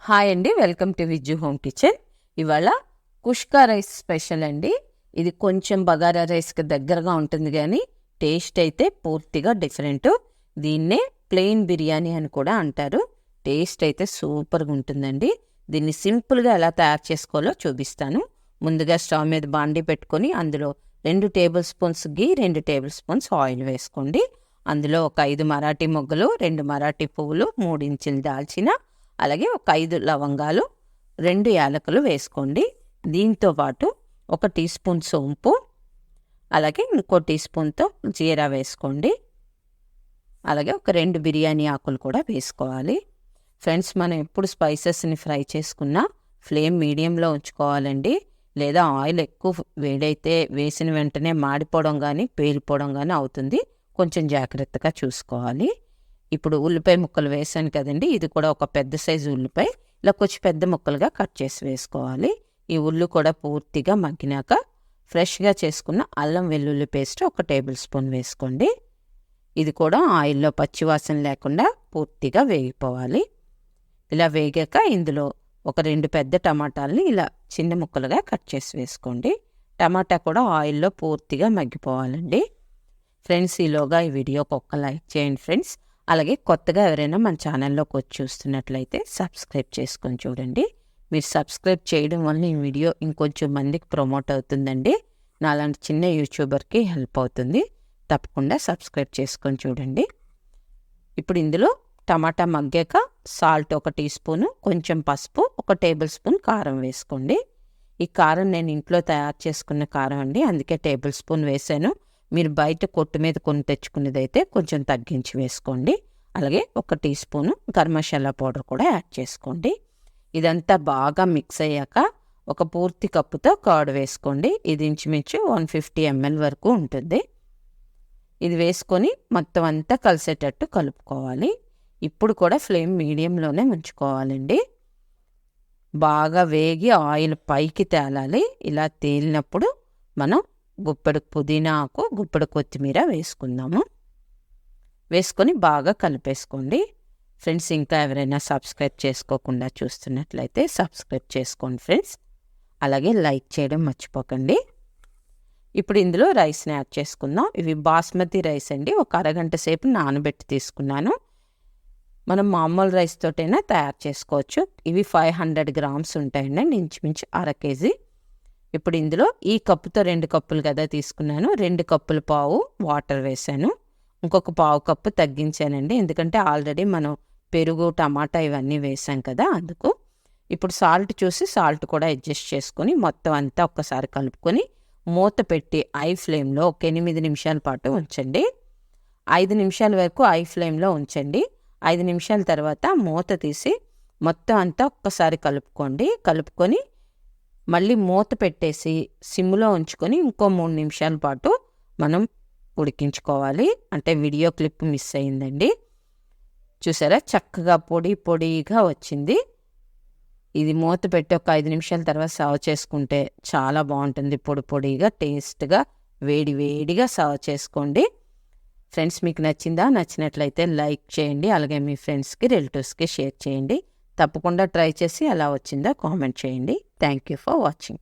Hi అండి, welcome to Vijju home kitchen. ఇవాళ కుష్కా rice special అండి. ఇది కొంచెం బగారా రైస్కి దగ్గరగా ఉంటుంది, కానీ టేస్ట్ అయితే పూర్తిగా డిఫరెంట్. దీన్నే ప్లెయిన్ బిర్యానీ అని కూడా అంటారు. టేస్ట్ అయితే సూపర్గా ఉంటుందండి. దీన్ని సింపుల్గా ఎలా తయారు చేసుకోవాలో చూపిస్తాను. ముందుగా స్టవ్ మీద బాండీ పెట్టుకొని అందులో 2 టేబుల్ స్పూన్స్ గీ, 2 టేబుల్ స్పూన్స్ ఆయిల్ వేసుకోండి. అందులో ఒక 5 మరాఠీ మొగ్గలు, 2 మరాఠీ పువ్వులు, 3 ఇంచులు దాల్చిన, అలాగే ఒక 5 లవంగాలు, 2 యాలకులు వేసుకోండి. దీంతో పాటు 1 టీ స్పూన్ సోంపు, అలాగే ఇంకో టీ స్పూన్తో జీరా వేసుకోండి. అలాగే ఒక 2 బిర్యానీ ఆకులు కూడా వేసుకోవాలి. ఫ్రెండ్స్, మనం ఎప్పుడు స్పైసెస్ని ఫ్రై చేసుకున్నా ఫ్లేమ్ మీడియంలో ఉంచుకోవాలండి. లేదా ఆయిల్ ఎక్కువ వేడైతే వేసిన వెంటనే మాడిపోవడం కానీ పేలిపోవడం కానీ అవుతుంది. కొంచెం జాగ్రత్తగా చూసుకోవాలి. ఇప్పుడు ఉల్లిపాయ ముక్కలు వేసాను కదండి, ఇది కూడా ఒక పెద్ద సైజు ఉల్లిపాయ ఇలా కొంచెం పెద్ద ముక్కలుగా కట్ చేసి వేసుకోవాలి. ఈ ఉల్లి కూడా పూర్తిగా మగ్గినాక ఫ్రెష్గా చేసుకున్న అల్లం వెల్లుల్లి పేస్ట్ 1 టేబుల్ స్పూన్ వేసుకోండి. ఇది కూడా ఆయిల్లో పచ్చివాసన లేకుండా పూర్తిగా వేగిపోవాలి. ఇలా వేగాక ఇందులో ఒక 2 పెద్ద టమాటాలని ఇలా చిన్న ముక్కలుగా కట్ చేసి వేసుకోండి. టమాటా కూడా ఆయిల్లో పూర్తిగా మగ్గిపోవాలండి. ఫ్రెండ్స్, ఈలోగా ఈ వీడియోకి ఒక లైక్ చేయండి ఫ్రెండ్స్. అలాగే కొత్తగా ఎవరైనా మన ఛానల్లోకి వచ్చి చూస్తున్నట్లయితే సబ్స్క్రైబ్ చేసుకొని చూడండి. మీరు సబ్స్క్రైబ్ చేయడం వల్ల ఈ వీడియో ఇంకొంచెం మందికి ప్రమోట్ అవుతుందండి. నాలాంటి చిన్న యూట్యూబర్కి హెల్ప్ అవుతుంది. తప్పకుండా సబ్స్క్రైబ్ చేసుకొని చూడండి. ఇప్పుడు ఇందులో టమాటా మగ్గాక సాల్ట్ 1 టీ స్పూను, కొంచెం పసుపు, 1 టేబుల్ స్పూన్ కారం వేసుకోండి. ఈ కారం నేను ఇంట్లో తయారు చేసుకున్న కారం అండి, అందుకే టేబుల్ స్పూన్ వేసాను. మీరు బయట కొట్టు మీద కొని తెచ్చుకునేదైతే కొంచెం తగ్గించి వేసుకోండి. అలాగే 1 teaspoon garam masala powder కూడా యాడ్ చేసుకోండి. ఇదంతా బాగా మిక్స్ అయ్యాక ఒక పూర్తి కప్పుతో కర్డ్ వేసుకోండి. ఇది ఇంచుమించు 150 ml వరకు ఉంటుంది. ఇది వేసుకొని మొత్తం అంతా కలిసేటట్టు కలుపుకోవాలి. ఇప్పుడు కూడా ఫ్లేమ్ మీడియంలోనే ఉంచుకోవాలండి. బాగా వేగి ఆయిల్ పైకి తేలాలి. ఇలా తేలినప్పుడు మనం గుప్పెడు పుదీనా ఆకు, గుప్పెడు కొత్తిమీర వేసుకుందాము. వేసుకొని బాగా కలిపేసుకోండి. ఫ్రెండ్స్, ఇంకా ఎవరైనా సబ్స్క్రైబ్ చేసుకోకుండా చూస్తున్నట్లయితే సబ్స్క్రైబ్ చేసుకోండి ఫ్రెండ్స్. అలాగే లైక్ చేయడం మర్చిపోకండి. ఇప్పుడు ఇందులో రైస్ని యాడ్ చేసుకుందాం. ఇవి బాస్మతి రైస్ అండి. ఒక అరగంట సేపు నానబెట్టి తీసుకున్నాను. మనం మామూలు రైస్ తోటైనా తయారు చేసుకోవచ్చు. ఇవి 500 గ్రామ్స్ ఉంటాయండి, ఇంచుమించు 1/2 కేజీ. ఇప్పుడు ఇందులో ఈ కప్పుతో 2 కప్పులు కదా తీసుకున్నాను, 2 కప్పుల పావు వాటర్ వేసాను. ఇంకొక పావు కప్పు తగ్గించానండి, ఎందుకంటే ఆల్రెడీ మనం పెరుగు, టమాటా ఇవన్నీ వేసాం కదా, అందుకు. ఇప్పుడు సాల్ట్ చూసి సాల్ట్ కూడా అడ్జస్ట్ చేసుకొని మొత్తం అంతా ఒక్కసారి కలుపుకొని మూత పెట్టి ఐ ఫ్లేమ్లో ఒక 8 నిమిషాల పాటు ఉంచండి. 5 నిమిషాల వరకు ఐ ఫ్లేమ్లో ఉంచండి. 5 నిమిషాల తర్వాత మూత తీసి మొత్తం అంతా ఒక్కసారి కలుపుకొని మళ్ళీ మూత పెట్టేసి సిమ్లో ఉంచుకొని ఇంకో 3 నిమిషాల పాటు మనం ఉడికించుకోవాలి. అంటే వీడియో క్లిప్ మిస్ అయిందండి. చూసారా, చక్కగా పొడిగా వచ్చింది. ఇది మూత పెట్టి ఒక 5 నిమిషాల తర్వాత సర్వ్ చేసుకుంటే చాలా బాగుంటుంది. పొడిగా టేస్ట్గా వేడిగా సర్వ్ చేసుకోండి. ఫ్రెండ్స్, మీకు నచ్చినట్లయితే లైక్ చేయండి. అలాగే మీ ఫ్రెండ్స్కి, రిలేటివ్స్కి షేర్ చేయండి. తప్పకుండా ట్రై చేసి ఎలా వచ్చిందో కామెంట్ చేయండి. Thank you for watching.